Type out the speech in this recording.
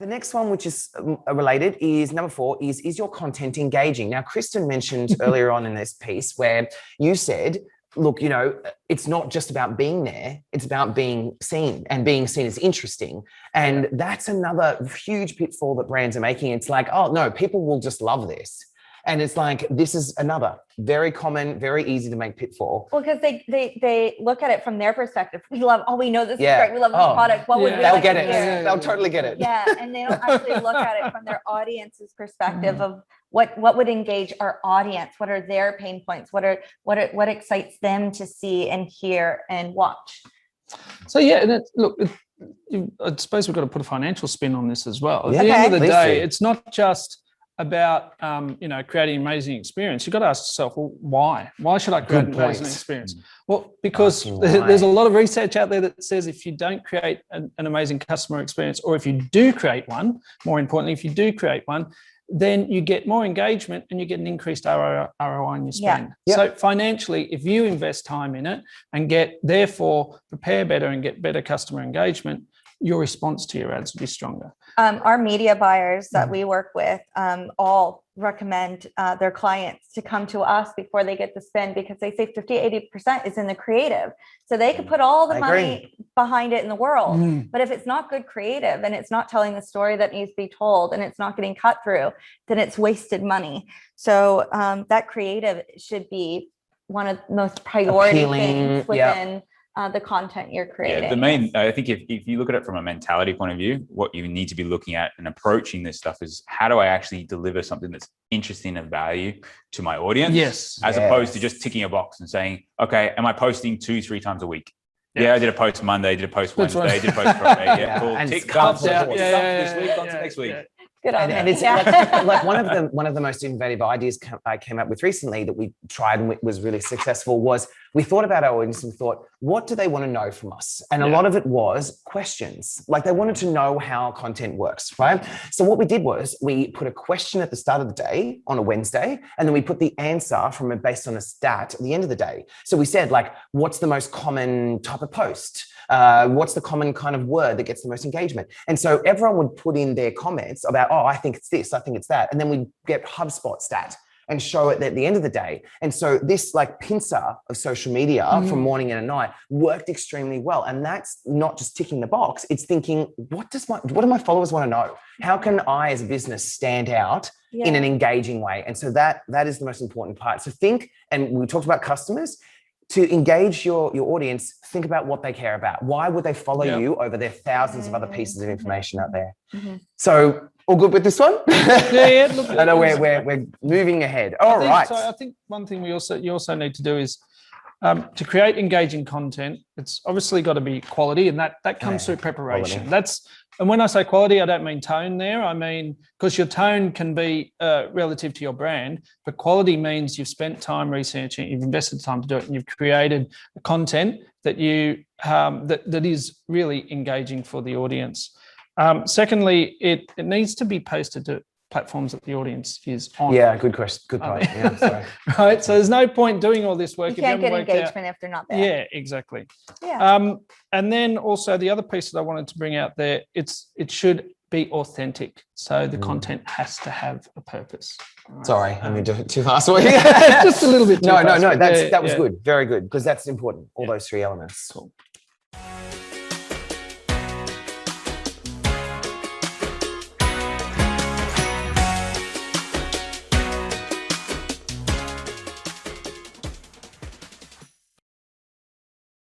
The next one, which is related, is number 4, is your content engaging? Now, Kristen mentioned earlier on in this piece where you said, look, you know, it's not just about being there, it's about being seen, and being seen as interesting. And that's another huge pitfall that brands are making. It's like, oh no, people will just love this. And it's like, this is another very common, very easy to make pitfall. Well, because they look at it from their perspective. We know this is great. We love this product. What would we they'll like get to it. hear? They'll totally get it. Yeah, and they don't actually look at it from their audience's perspective of what would engage our audience. What are their pain points? What excites them to see and hear and watch? So yeah, look, I suppose we've got to put a financial spin on this as well. At Yeah. the end of the day, do. it's not just about creating an amazing experience. You've got to ask yourself, well, why should I create an amazing experience? Well, because there's a lot of research out there that says if you don't create an amazing customer experience, or if you do create one, more importantly, if you do create one, then you get more engagement and you get an increased ROI on your spend. Yeah. So financially, if you invest time in it and therefore prepare better and get better customer engagement, your response to your ads will be stronger. Our media buyers that we work with all recommend their clients to come to us before they get to spend, because they say 50-80% is in the creative. So they could put all the money behind it in the world. But if it's not good creative and it's not telling the story that needs to be told and it's not getting cut through, then it's wasted money. So that creative should be one of the most priority things within the content you're creating. Yeah, I think if you look at it from a mentality point of view, what you need to be looking at and approaching this stuff is, how do I actually deliver something that's interesting and value to my audience? Yes. As opposed to just ticking a box and saying, okay, am I posting 2-3 times a week? Yeah, I did a post Monday, did a post Wednesday, did a post Friday. Yeah, cool. And Tick, done. this week, on to next week. Good on and it's like one of the most innovative ideas I came up with recently that we tried and was really successful was, we thought about our audience and thought, what do they want to know from us? And a lot of it was questions. Like, they wanted to know how content works, right? So what we did was we put a question at the start of the day on a Wednesday, and then we put the answer based on a stat at the end of the day. So we said, like, what's the most common type of post? What's the common kind of word that gets the most engagement? And so everyone would put in their comments about, oh, I think it's this, I think it's that. And then we'd get HubSpot stat and show it at the end of the day. And so this like pincer of social media from morning and at night worked extremely well. And that's not just ticking the box. It's thinking, what do my followers want to know? How can I as a business stand out in an engaging way? And so that is the most important part. So think, and we talked about customers, to engage your audience, think about what they care about. Why would they follow you over their thousands of other pieces of information out there? So all good with this one? Look, I know we're moving ahead. All right. So I think one thing you also need to do is to create engaging content. It's obviously got to be quality, and that comes through preparation. Quality. And when I say quality, I don't mean tone there. I mean, because your tone can be relative to your brand, but quality means you've spent time researching, you've invested time to do it, and you've created content that that is really engaging for the audience. Secondly, it needs to be posted to platforms that the audience is on. Yeah, good question. Good point. Yeah, sorry. Right. So there's no point doing all this work you can't get engagement if they're not there. Yeah, exactly. Yeah. And then also the other piece that I wanted to bring out there, it should be authentic. So the content has to have a purpose. Right. Sorry, I mean, too fast for you. Just a little bit. No. That was good. Very good, because that's important. All those 3 elements. Cool.